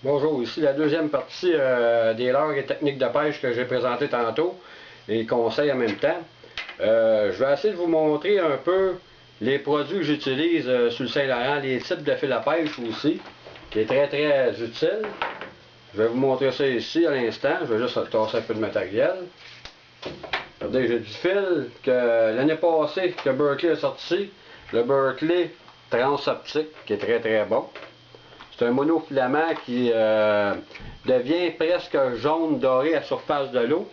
Bonjour, ici la deuxième partie des leurres et techniques de pêche que j'ai présenté tantôt et conseils en même temps. Je vais essayer de vous montrer un peu les produits que j'utilise sur le Saint-Laurent, les types de fil à pêche aussi, qui est très très utile. Je vais vous montrer ça ici à l'instant, je vais juste tasser un peu de matériel. Regardez, j'ai du fil que l'année passée que Berkley a sorti, le Berkley Transoptique, qui est très très bon. C'est un monofilament qui devient presque jaune doré à la surface de l'eau.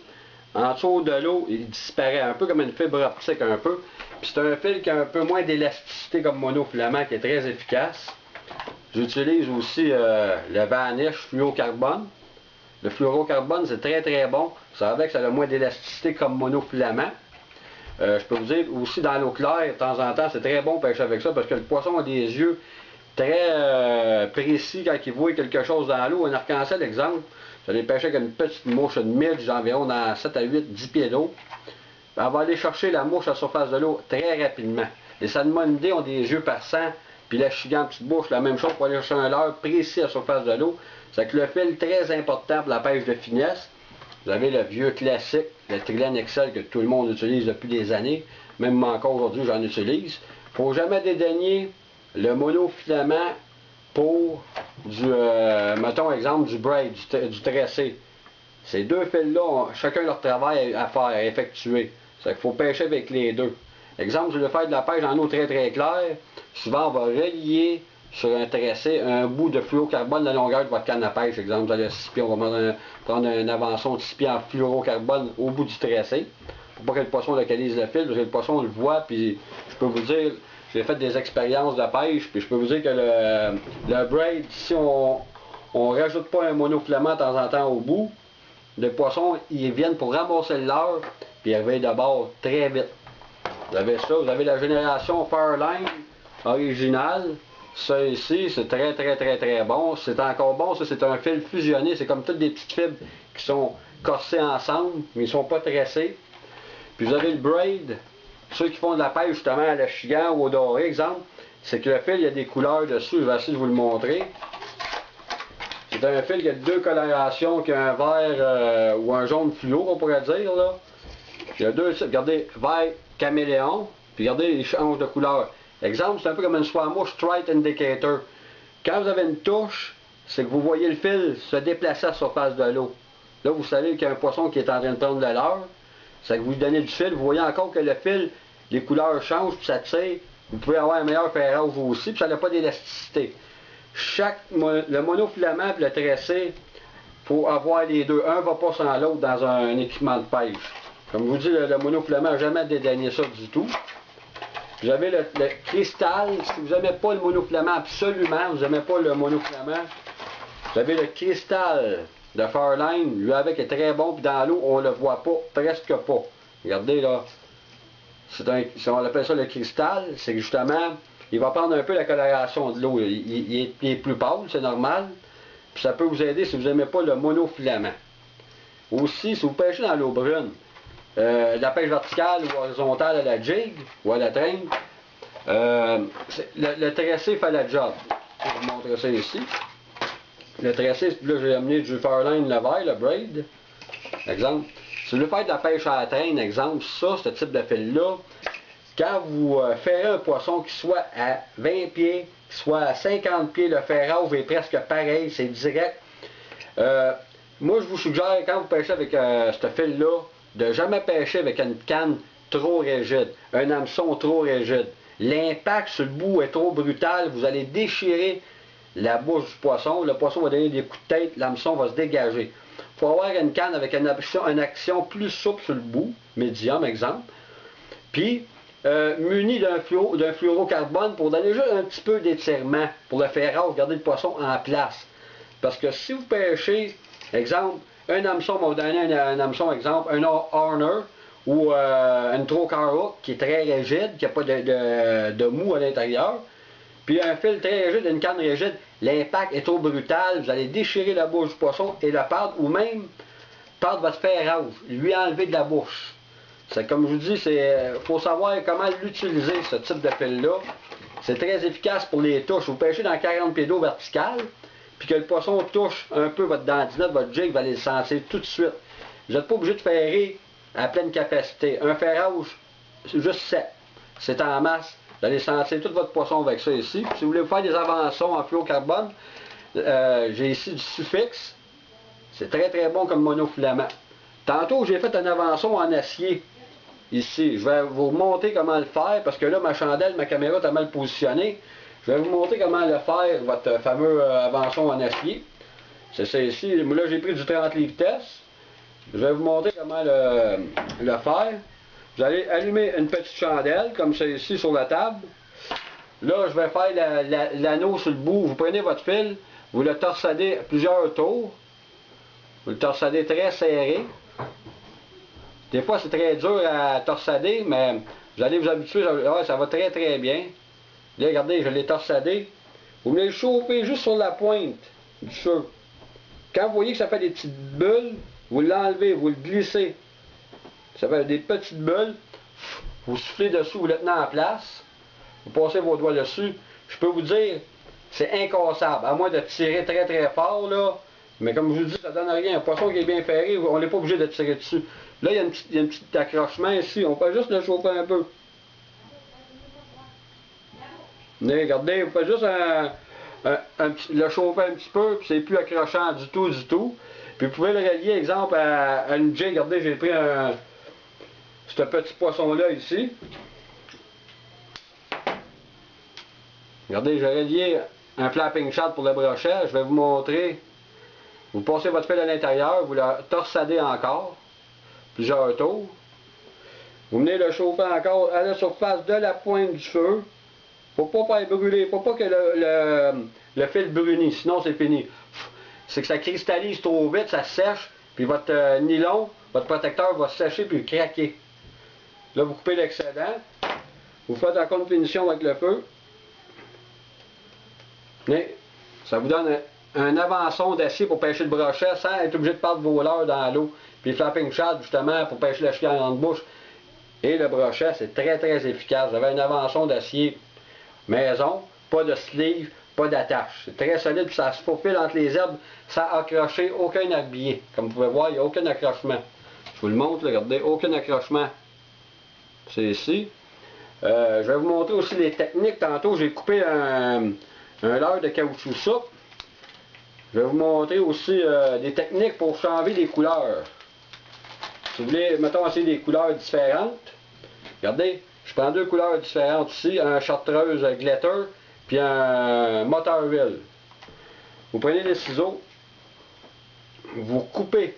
En dessous de l'eau, il disparaît un peu comme une fibre optique un peu. Puis c'est un fil qui a un peu moins d'élasticité comme monofilament qui est très efficace. J'utilise aussi le Vanish fluorocarbone. Le fluorocarbone c'est très très bon. Ça avec ça a moins d'élasticité comme monofilament. Je peux vous dire aussi dans l'eau claire, de temps en temps, c'est très bon pêcher avec ça parce que le poisson a des yeux très précis quand il voit quelque chose dans l'eau. Un arc-en-ciel, exemple, vous allez pêcher avec une petite mouche, une midge, environ dans 7 à 8, 10 pieds d'eau. On va aller chercher la mouche à la surface de l'eau très rapidement. Les salmonidés ont des yeux perçants, puis la chigan petite bouche, la même chose pour aller chercher un leurre précis à la surface de l'eau. C'est que le fil très important pour la pêche de finesse. Vous avez le vieux classique, le Trilene Excel que tout le monde utilise depuis des années. Même encore aujourd'hui, j'en utilise. Il ne faut jamais dédaigner le monofilament pour du, mettons exemple, du braid, du tressé. Ces deux fils-là ont chacun leur travail à faire, à effectuer. C'est qu'il faut pêcher avec les deux. Exemple, je vais faire de la pêche en eau très très claire. Souvent, on va relier sur un tressé un bout de fluorocarbone de la longueur de votre canne à pêche. Exemple, vous allez 6 pieds, on va prendre un avançon de 6 pieds en fluorocarbone au bout du tressé. Pour pas que le poisson localise le fil, parce que le poisson on le voit, puis je peux vous dire, j'ai fait des expériences de pêche, puis je peux vous dire que le braid, si on rajoute pas un monofilament de temps en temps au bout, les poissons, ils viennent pour ramasser le leurre, puis ils reviennent de bord très vite. Vous avez ça, vous avez la génération Fairline originale. Ça ici, c'est très très très très bon. C'est encore bon, ça c'est un fil fusionné, c'est comme toutes des petites fibres qui sont corsées ensemble, mais ils ne sont pas tressés. Puis vous avez le braid, ceux qui font de la pêche justement à la chigan ou au doré, exemple, c'est que le fil, il y a des couleurs dessus, je vais essayer de vous le montrer. C'est un fil qui a deux colorations, qui a un vert ou un jaune fluo, on pourrait dire, là. Il y a deux types, regardez, vert caméléon, puis regardez, il change de couleur. Exemple, c'est un peu comme une soie-mouche Strike Indicator. Quand vous avez une touche, c'est que vous voyez le fil se déplacer à la surface de l'eau. Là, vous savez qu'il y a un poisson qui est en train de prendre le leurre. C'est que vous lui donnez du fil, vous voyez encore que le fil, les couleurs changent, puis ça tire. Vous pouvez avoir un meilleur ferrage vous aussi, puis ça n'a pas d'élasticité. Le monofilament et le tressé, il faut avoir les deux. Un ne va pas sans l'autre dans un équipement de pêche. Comme je vous dis, le monofilament n'a jamais dédaigné ça du tout. Vous avez le cristal. Si vous n'aimez pas le monofilament, absolument, vous n'aimez pas le monofilament, vous avez le cristal de Fairline. Lui avec est très bon, puis dans l'eau, on ne le voit pas, presque pas. Regardez là. On appelle ça le cristal. C'est que justement, il va prendre un peu la coloration de l'eau. Il est plus pâle, c'est normal. Puis ça peut vous aider si vous n'aimez pas le monofilament. Aussi, si vous pêchez dans l'eau brune, la pêche verticale ou horizontale à la jig ou à la traîne, le tressé fait la job. Je vais vous montrer ça ici. Le tressé, là j'ai amené du Fairline le vert, le braid. Exemple. Si vous voulez faire de la pêche à la traîne, exemple, ça, ce type de fil-là, quand vous ferrez un poisson qui soit à 20 pieds, qui soit à 50 pieds, le ferrage est presque pareil, c'est direct. Moi, je vous suggère, quand vous pêchez avec ce fil-là, de jamais pêcher avec une canne trop rigide, un hameçon trop rigide. L'impact sur le bout est trop brutal, vous allez déchirer la bouche du poisson, le poisson va donner des coups de tête, l'hameçon va se dégager. Il faut avoir une canne avec une action plus souple sur le bout, médium exemple, puis muni d'un fluorocarbone pour donner juste un petit peu d'étirement, pour le faire garder le poisson en place. Parce que si vous pêchez, exemple, un hameçon, on va vous donner un hameçon, exemple, un Horner ou une Trocar Hook qui est très rigide, qui n'a pas de mou à l'intérieur, puis un fil très rigide, une canne rigide, l'impact est trop brutal, vous allez déchirer la bouche du poisson et le perdre, ou même perdre votre ferrage, lui enlever de la bouche. C'est comme je vous dis, il faut savoir comment l'utiliser, ce type de fil-là. C'est très efficace pour les touches. Vous pêchez dans 40 pieds d'eau verticale, puis que le poisson touche un peu votre dandinette, votre jig, vous allez le sentir tout de suite. Vous n'êtes pas obligé de ferrer à pleine capacité. Un ferrage, c'est juste sec. C'est en masse. Vous allez sentir tout votre poisson avec ça ici. Puis si vous voulez faire des avançons en fluocarbone, j'ai ici du Sufix. C'est très très bon comme monofilament. Tantôt, j'ai fait un avançon en acier. Ici, je vais vous montrer comment le faire, parce que là, ma chandelle, ma caméra est mal positionnée. Je vais vous montrer comment le faire, votre fameux avançon en acier. C'est ça ici. Là, j'ai pris du 30 livres test. Je vais vous montrer comment le faire. Vous allez allumer une petite chandelle, comme ça ici sur la table. Là, je vais faire l'anneau sur le bout. Vous prenez votre fil, vous le torsadez plusieurs tours. Vous le torsadez très serré. Des fois, c'est très dur à torsader, mais vous allez vous habituer, ça va très très bien. Là, regardez, je l'ai torsadé. Vous venez le chauffer juste sur la pointe du feu. Quand vous voyez que ça fait des petites bulles, vous l'enlevez, vous le glissez. Ça fait des petites bulles. Vous soufflez dessus, vous le tenez en place. Vous passez vos doigts dessus. Je peux vous dire, c'est incassable. À moins de tirer très très fort, là. Mais comme je vous dis, ça donne rien. Un poisson qui est bien ferré, on n'est pas obligé de tirer dessus. Là, il y a un petit accrochement ici. On peut juste le chauffer un peu. Regardez, vous faites juste le chauffer un petit peu, puis c'est plus accrochant du tout, du tout. Puis vous pouvez le relier, exemple, à une jig. Regardez, j'ai pris ce petit poisson-là ici. Regardez, j'ai relié un flapping shad pour le brochet. Je vais vous montrer. Vous passez votre fil à l'intérieur, vous le torsadez encore, plusieurs tours. Vous venez le chauffer encore à la surface de la pointe du feu. Faut pas faire brûler, faut pas que le fil brunisse, sinon c'est fini. C'est que ça cristallise trop vite, ça sèche, puis votre nylon, votre protecteur va sécher puis craquer. Là, vous coupez l'excédent, vous faites encore une finition avec le feu. Mais ça vous donne un avançon d'acier pour pêcher le brochet sans être obligé de perdre vos leurres dans l'eau. Puis le flapping shad, justement, pour pêcher la chienne en bouche. Et le brochet, c'est très très efficace. Vous avez un avançon d'acier maison, pas de sleeve, pas d'attache. C'est très solide, puis ça se faufile entre les herbes sans accrocher aucun herbier. Comme vous pouvez voir, il n'y a aucun accrochement. Je vous le montre, regardez, aucun accrochement. C'est ici. Je vais vous montrer aussi les techniques. Tantôt, j'ai coupé un leurre de caoutchouc souple. Je vais vous montrer aussi des techniques pour changer les couleurs. Si vous voulez, mettons, essayer des couleurs différentes, regardez, je prends deux couleurs différentes ici, un chartreuse glitter, puis un moteur huile. Vous prenez les ciseaux, vous coupez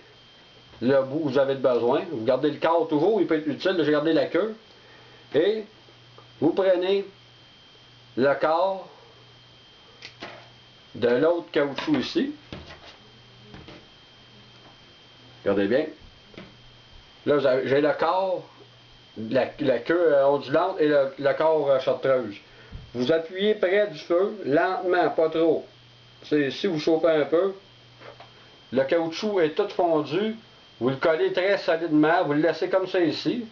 le bout que vous avez besoin, vous gardez le corps toujours, il peut être utile, j'ai gardé la queue, et vous prenez le corps de l'autre caoutchouc ici. Regardez bien. Là, j'ai le corps, la queue ondulante et le corps chartreuse. Vous appuyez près du feu, lentement, pas trop. Si vous chauffez un peu, le caoutchouc est tout fondu. Vous le collez très solidement, vous le laissez comme ça ici.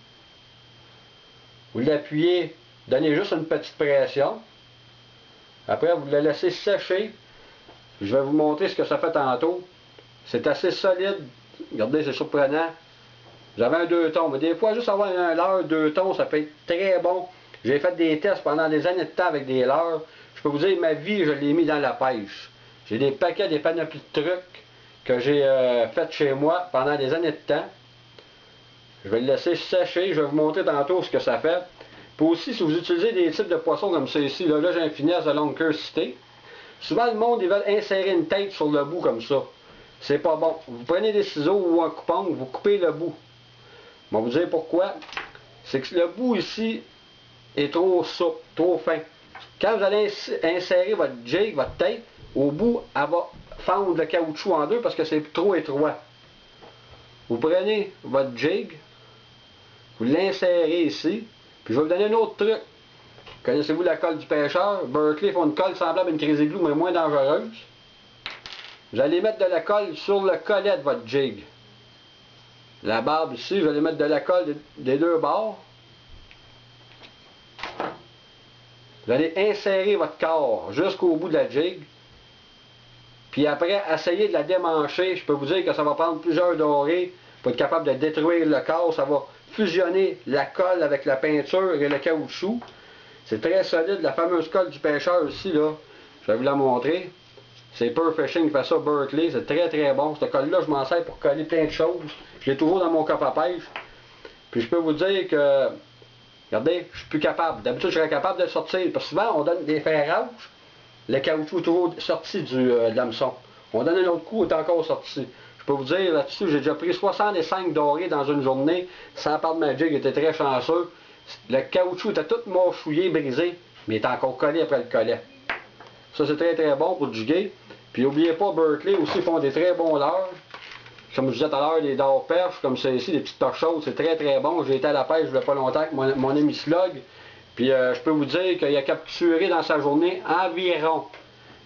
Vous l'appuyez, donnez juste une petite pression. Après, vous le laissez sécher. Je vais vous montrer ce que ça fait tantôt. C'est assez solide. Regardez, c'est surprenant. J'avais un 2 tons, mais des fois, juste avoir un leurre 2 tons, ça peut être très bon. J'ai fait des tests pendant des années de temps avec des leurres. Je peux vous dire, ma vie, je l'ai mis dans la pêche. J'ai des paquets, des panoplies de trucs que j'ai fait chez moi pendant des années de temps. Je vais le laisser sécher. Je vais vous montrer tantôt ce que ça fait. Puis aussi, si vous utilisez des types de poissons comme ceux-ci, là j'ai un finesse de longue queue cité. Souvent, le monde, ils veulent insérer une tête sur le bout comme ça. C'est pas bon. Vous prenez des ciseaux ou un coupon, vous coupez le bout. Je vais vous dire pourquoi. C'est que le bout ici est trop souple, trop fin. Quand vous allez insérer votre jig, votre tête, au bout, elle va fendre le caoutchouc en deux parce que c'est trop étroit. Vous prenez votre jig, vous l'insérez ici, puis je vais vous donner un autre truc. Connaissez-vous la colle du pêcheur? Berkley font une colle semblable à une Crazy Glue, mais moins dangereuse. Vous allez mettre de la colle sur le collet de votre jig. La barbe ici, vous allez mettre de la colle des deux bords. Vous allez insérer votre corps jusqu'au bout de la jig. Puis après, essayez de la démancher. Je peux vous dire que ça va prendre plusieurs dorées pour être capable de détruire le corps. Ça va fusionner la colle avec la peinture et le caoutchouc. C'est très solide. La fameuse colle du pêcheur ici, là, je vais vous la montrer. C'est Pearl Fishing qui fait ça, Berkley. C'est très très bon. Cette colle-là, je m'en sers pour coller plein de choses. Je l'ai toujours dans mon coffre à pêche. Puis je peux vous dire que, regardez, je suis plus capable. D'habitude, je serais capable de le sortir. Parce que souvent, on donne des fers rouges. Le caoutchouc est toujours sorti de l'hameçon. On donne un autre coup, il est encore sorti. Je peux vous dire là-dessus, j'ai déjà pris 65 dorés dans une journée. Sans part de ma jig, était très chanceux. Le caoutchouc était tout mâchouillé, brisé, mais il est encore collé après le collet. Ça, c'est très très bon pour jiguer. Puis n'oubliez pas, Berkley aussi font des très bons leurres. Comme je disais tout à l'heure, des leurres perches, comme c'est ici, des petites perches chaudes, c'est très très bon. J'ai été à la pêche il n'y a pas longtemps avec mon ami Slug. Puis je peux vous dire qu'il a capturé dans sa journée environ,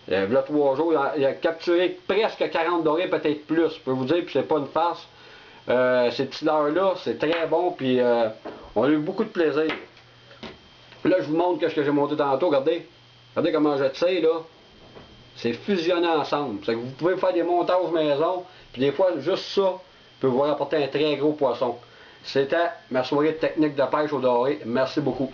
là 3 jours, il a capturé presque 40 dorés, peut-être plus. Je peux vous dire, puis c'est pas une farce. Ces petits leurres-là, c'est très bon, puis on a eu beaucoup de plaisir. Là, je vous montre ce que j'ai monté tantôt, regardez. Regardez comment je tire, là. C'est fusionné ensemble. C'est que vous pouvez faire des montages maison, puis des fois, juste ça peut vous rapporter un très gros poisson. C'était ma soirée de technique de pêche au doré. Merci beaucoup.